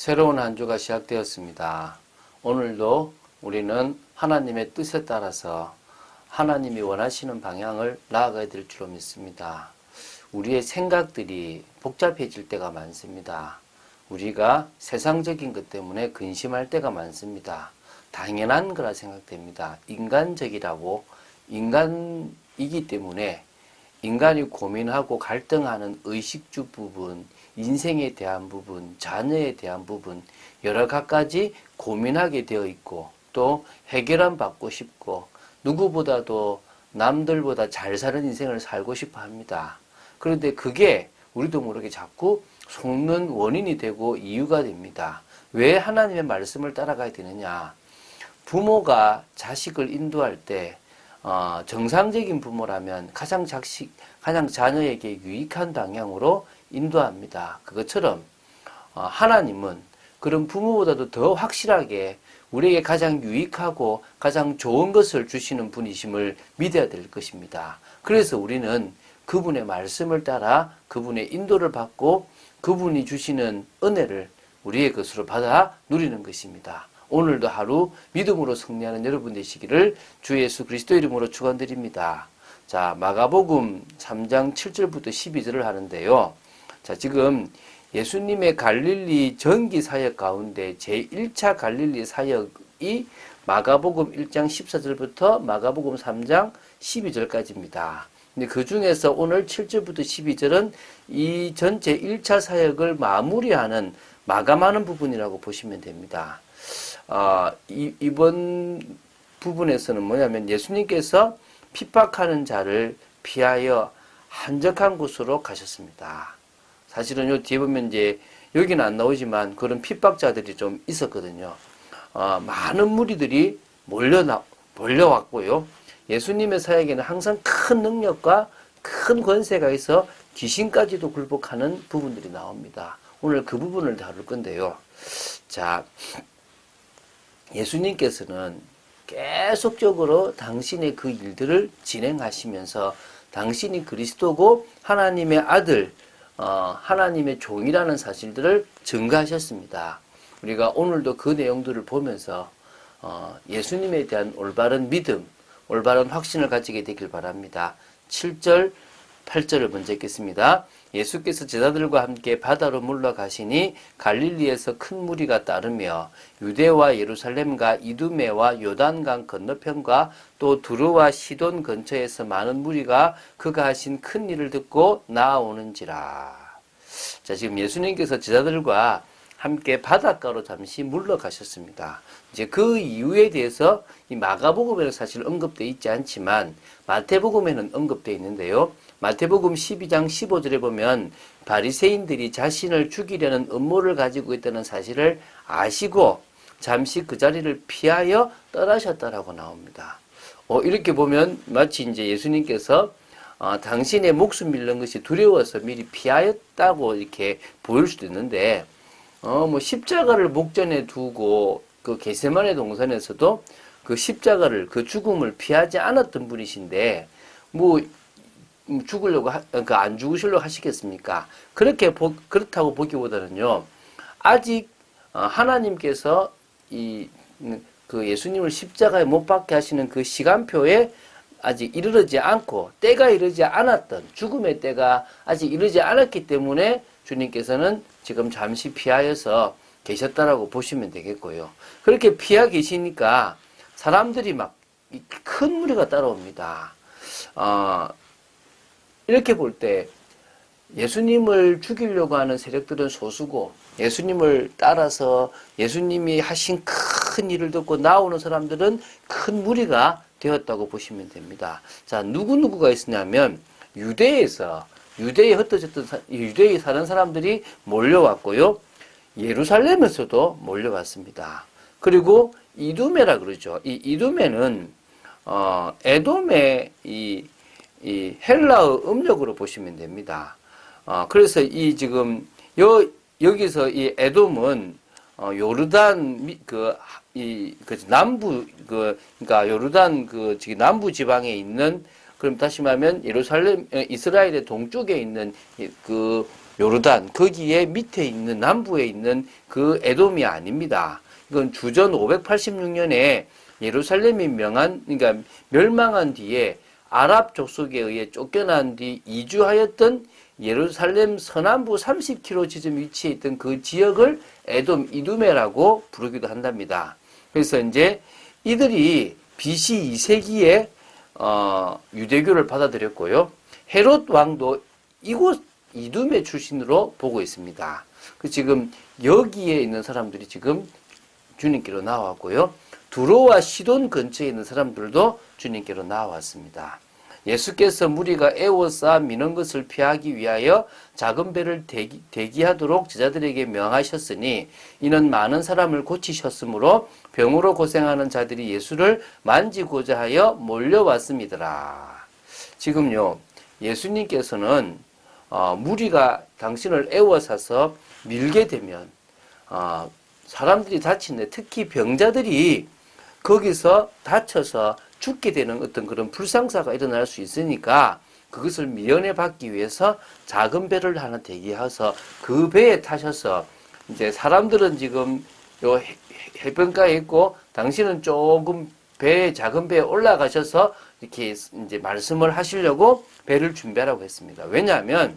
새로운 한 주가 시작되었습니다. 오늘도 우리는 하나님의 뜻에 따라서 하나님이 원하시는 방향을 나아가야 될 줄로 믿습니다. 우리의 생각들이 복잡해질 때가 많습니다. 우리가 세상적인 것 때문에 근심할 때가 많습니다. 당연한 거라 생각됩니다. 인간적이라고, 인간이기 때문에 인간이 고민하고 갈등하는 의식주 부분, 인생에 대한 부분, 자녀에 대한 부분, 여러 가지 고민하게 되어 있고, 또 해결안 받고 싶고, 누구보다도 남들보다 잘 사는 인생을 살고 싶어 합니다. 그런데 그게 우리도 모르게 자꾸 속는 원인이 되고 이유가 됩니다. 왜 하나님의 말씀을 따라가야 되느냐? 부모가 자식을 인도할 때 정상적인 부모라면 가장 자녀에게 유익한 방향으로 인도합니다. 그것처럼 하나님은 그런 부모보다도 더 확실하게 우리에게 가장 유익하고 가장 좋은 것을 주시는 분이심을 믿어야 될 것입니다. 그래서 우리는 그분의 말씀을 따라 그분의 인도를 받고 그분이 주시는 은혜를 우리의 것으로 받아 누리는 것입니다. 오늘도 하루 믿음으로 승리하는 여러분 되시기를 주 예수 그리스도 이름으로 축원드립니다. 자, 마가복음 3장 7절부터 12절을 하는데요. 자, 지금 예수님의 갈릴리 전기 사역 가운데 제1차 갈릴리 사역이 마가복음 1장 14절부터 마가복음 3장 12절까지입니다. 근데 그 중에서 오늘 7절부터 12절은 이 전체 1차 사역을 마무리하는, 마감하는 부분이라고 보시면 됩니다. 이번 부분에서는 뭐냐면 예수님께서 핍박하는 자를 피하여 한적한 곳으로 가셨습니다. 사실은 요 뒤에 보면 이제 여기는 안 나오지만 그런 핍박자들이 좀 있었거든요. 많은 무리들이 몰려왔고요. 예수님의 사역에는 항상 큰 능력과 큰 권세가 있어 귀신까지도 굴복하는 부분들이 나옵니다. 오늘 그 부분을 다룰 건데요. 자, 예수님께서는 계속적으로 당신의 그 일들을 진행하시면서 당신이 그리스도고 하나님의 아들, 하나님의 종이라는 사실들을 증거하셨습니다. 우리가 오늘도 그 내용들을 보면서 예수님에 대한 올바른 믿음, 올바른 확신을 가지게 되길 바랍니다. 7절, 8절을 먼저 읽겠습니다. 예수께서 제자들과 함께 바다로 물러가시니 갈릴리에서 큰 무리가 따르며 유대와 예루살렘과 이두메와 요단강 건너편과 또 두루와 시돈 근처에서 많은 무리가 그가 하신 큰 일을 듣고 나아오는지라. 자, 지금 예수님께서 제자들과 함께 바닷가로 잠시 물러가셨습니다. 이제 그 이유에 대해서 이 마가복음에는 사실 언급되어 있지 않지만 마태복음에는 언급되어 있는데요. 마태복음 12장 15절에 보면 바리새인들이 자신을 죽이려는 음모를 가지고 있다는 사실을 아시고 잠시 그 자리를 피하여 떠나셨다라고 나옵니다. 이렇게 보면 마치 이제 예수님께서 당신의 목숨 잃는 것이 두려워서 미리 피하였다고 이렇게 보일 수도 있는데, 십자가를 목전에 두고 그 겟세마네 동산에서도 그 십자가를, 그 죽음을 피하지 않았던 분이신데, 그러니까 안 죽으시려고 하시겠습니까? 그렇다고 보기보다는요, 아직, 하나님께서 그 예수님을 십자가에 못 박게 하시는 그 시간표에 아직 이르지 않고, 때가 이르지 않았던, 죽음의 때가 아직 이르지 않았기 때문에 주님께서는 지금 잠시 피하여서 계셨다라고 보시면 되겠고요. 그렇게 피하 계시니까 사람들이 막 큰 무리가 따라옵니다. 이렇게 볼 때 예수님을 죽이려고 하는 세력들은 소수고 예수님을 따라서 예수님이 하신 큰 일을 듣고 나오는 사람들은 큰 무리가 되었다고 보시면 됩니다. 자, 누구가 있었냐면 유대에 흩어졌던 유대에 사는 사람들이 몰려왔고요. 예루살렘에서도 몰려왔습니다. 그리고 이두메라 그러죠. 이 이두메는 에돔의 이 헬라어 음력으로 보시면 됩니다. 그래서 지금 여기서 이 에돔은 요르단 남부 그러니까 요르단 남부 지방에 있는, 그럼 다시 말하면 예루살렘 이스라엘의 동쪽에 있는 그 요르단 거기에 밑에 있는 남부에 있는 그 에돔이 아닙니다. 이건 주전 586년에 예루살렘이 그러니까 멸망한 뒤에 아랍 족속에 의해 쫓겨난 뒤 이주하였던 예루살렘 서남부 30km 지점 위치에 있던 그 지역을 에돔 이두메라고 부르기도 한답니다. 그래서 이제 이들이 BC 2세기에 유대교를 받아들였고요. 헤롯 왕도 이곳 이두메 출신으로 보고 있습니다. 그 지금 여기에 있는 사람들이 지금 주님께로 나왔고요. 두로와 시돈 근처에 있는 사람들도 주님께로 나왔습니다. 예수께서 무리가 애워싸 미는 것을 피하기 위하여 작은 배를 대기하도록 제자들에게 명하셨으니 이는 많은 사람을 고치셨으므로 병으로 고생하는 자들이 예수를 만지고자 하여 몰려왔습니다. 지금요, 예수님께서는 무리가 당신을 애워싸서 밀게 되면 사람들이 다치는데 특히 병자들이 거기서 다쳐서 죽게 되는 어떤 그런 불상사가 일어날 수 있으니까 그것을 미연에 받기 위해서 작은 배를 하나 대기해서 그 배에 타셔서 이제 사람들은 지금 요 해변가에 있고 당신은 조금 작은 배에 올라가셔서 이렇게 이제 말씀을 하시려고 배를 준비하라고 했습니다. 왜냐하면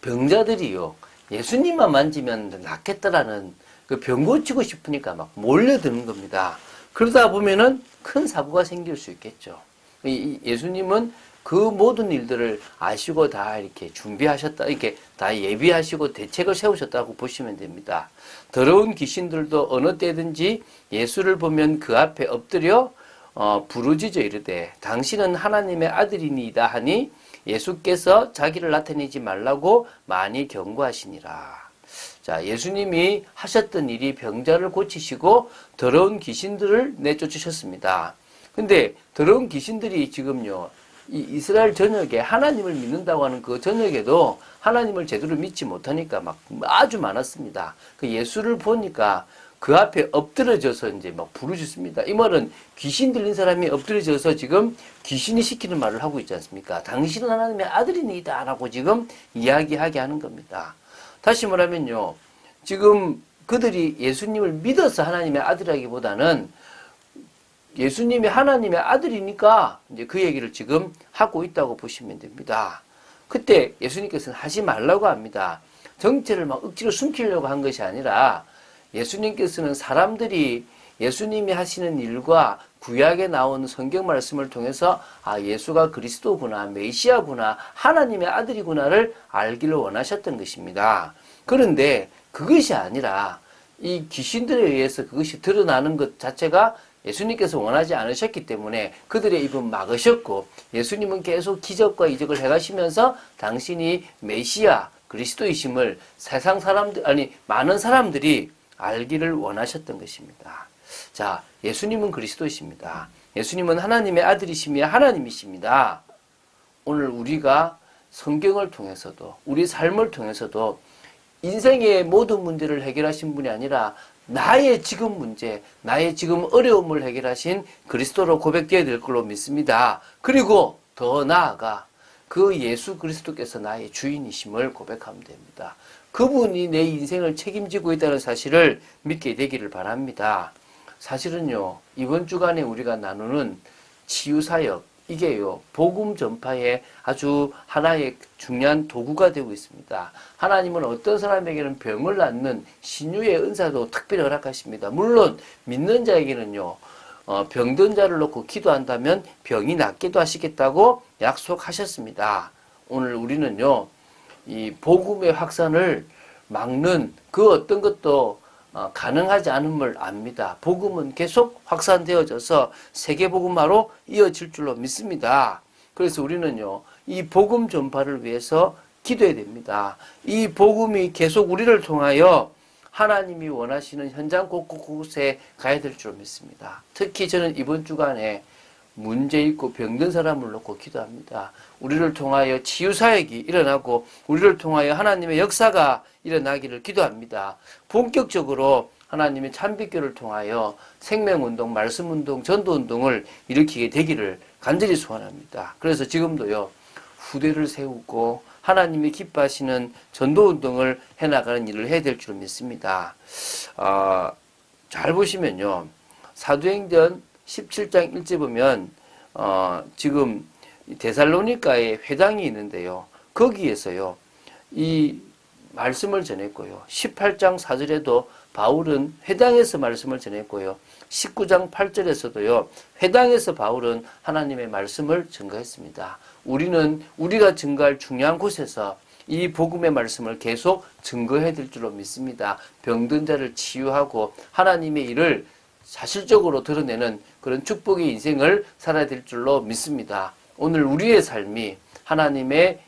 병자들이요, 예수님만 만지면 낫겠다라는 그 병 고치고 싶으니까 막 몰려드는 겁니다. 그러다 보면은 큰 사고가 생길 수 있겠죠. 예수님은 그 모든 일들을 아시고 다 이렇게 준비하셨다, 이렇게 다 예비하시고 대책을 세우셨다고 보시면 됩니다. 더러운 귀신들도 어느 때든지 예수를 보면 그 앞에 엎드려 부르짖어 이르되 당신은 하나님의 아들이니이다 하니 예수께서 자기를 나타내지 말라고 많이 경고하시니라. 자, 예수님이 하셨던 일이 병자를 고치시고 더러운 귀신들을 내쫓으셨습니다. 근데 더러운 귀신들이 지금요, 이 이스라엘 전역에 하나님을 믿는다고 하는 그 전역에도 하나님을 제대로 믿지 못하니까 막 아주 많았습니다. 그 예수를 보니까 그 앞에 엎드려져서 이제 막 부르짖습니다. 이 말은 귀신 들린 사람이 엎드려져서 지금 귀신이 시키는 말을 하고 있지 않습니까? 당신은 하나님의 아들이니이다 라고 지금 이야기하게 하는 겁니다. 다시 말하면요, 지금 그들이 예수님을 믿어서 하나님의 아들이라기보다는 예수님이 하나님의 아들이니까 이제 그 얘기를 지금 하고 있다고 보시면 됩니다. 그때 예수님께서는 하지 말라고 합니다. 정체를 막 억지로 숨기려고 한 것이 아니라 예수님께서는 사람들이 예수님이 하시는 일과 구약에 나온 성경 말씀을 통해서 예수가 그리스도구나, 메시아구나, 하나님의 아들이구나를 알기를 원하셨던 것입니다. 그런데 그것이 아니라 이 귀신들에 의해서 그것이 드러나는 것 자체가 예수님께서 원하지 않으셨기 때문에 그들의 입은 막으셨고, 예수님은 계속 기적과 이적을 해가시면서 당신이 메시아 그리스도이심을 세상 사람들, 많은 사람들이 알기를 원하셨던 것입니다. 자, 예수님은 그리스도이십니다. 예수님은 하나님의 아들이시며 하나님이십니다. 오늘 우리가 성경을 통해서도 우리 삶을 통해서도 인생의 모든 문제를 해결하신 분이 아니라 나의 지금 문제, 나의 지금 어려움을 해결하신 그리스도로 고백되어야 될 걸로 믿습니다. 그리고 더 나아가 그 예수 그리스도께서 나의 주인이심을 고백하면 됩니다. 그분이 내 인생을 책임지고 있다는 사실을 믿게 되기를 바랍니다. 사실은요, 이번 주간에 우리가 나누는 치유사역, 이게요, 복음 전파의 아주 하나의 중요한 도구가 되고 있습니다. 하나님은 어떤 사람에게는 병을 낫는 신유의 은사도 특별히 허락하십니다. 물론 믿는 자에게는요, 병든 자를 놓고 기도한다면 병이 낫기도 하시겠다고 약속하셨습니다. 오늘 우리는요, 이 복음의 확산을 막는 그 어떤 것도 가능하지 않음을 압니다. 복음은 계속 확산되어져서 세계복음화로 이어질 줄로 믿습니다. 그래서 우리는요, 이 복음 전파를 위해서 기도해야 됩니다. 이 복음이 계속 우리를 통하여 하나님이 원하시는 현장 곳곳에 가야 될 줄로 믿습니다. 특히 저는 이번 주간에 문제 있고 병든 사람을 놓고 기도합니다. 우리를 통하여 치유사역이 일어나고 우리를 통하여 하나님의 역사가 일어나기를 기도합니다. 본격적으로 하나님의 참빛교를 통하여 생명운동, 말씀운동, 전도운동을 일으키게 되기를 간절히 소원합니다. 그래서 지금도요, 후대를 세우고 하나님이 기뻐하시는 전도운동을 해나가는 일을 해야 될 줄로 믿습니다. 잘 보시면요. 사도행전 17장 1절 보면 지금 데살로니가에 회당이 있는데요. 거기에서요. 이 말씀을 전했고요. 18장 4절에도 바울은 회당에서 말씀을 전했고요. 19장 8절에서도요. 회당에서 바울은 하나님의 말씀을 증거했습니다. 우리는 우리가 증거할 중요한 곳에서 이 복음의 말씀을 계속 증거해야 될 줄로 믿습니다. 병든 자를 치유하고 하나님의 일을 사실적으로 드러내는 그런 축복의 인생을 살아야 될 줄로 믿습니다. 오늘 우리의 삶이 하나님의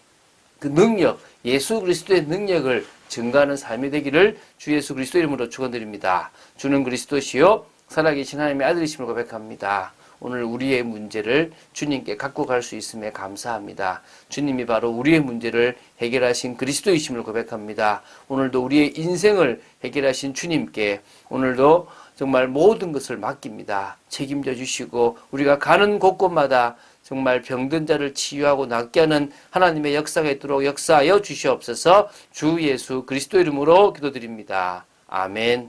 그 능력, 예수 그리스도의 능력을 증거하는 삶이 되기를 주 예수 그리스도 이름으로 축원드립니다. 주는 그리스도시요 살아계신 하나님의 아들이심을 고백합니다. 오늘 우리의 문제를 주님께 갖고 갈 수 있음에 감사합니다. 주님이 바로 우리의 문제를 해결하신 그리스도이심을 고백합니다. 오늘도 우리의 인생을 해결하신 주님께 오늘도 정말 모든 것을 맡깁니다. 책임져 주시고 우리가 가는 곳곳마다 정말 병든 자를 치유하고 낫게 하는 하나님의 역사가 있도록 역사하여 주시옵소서. 주 예수 그리스도 이름으로 기도드립니다. 아멘.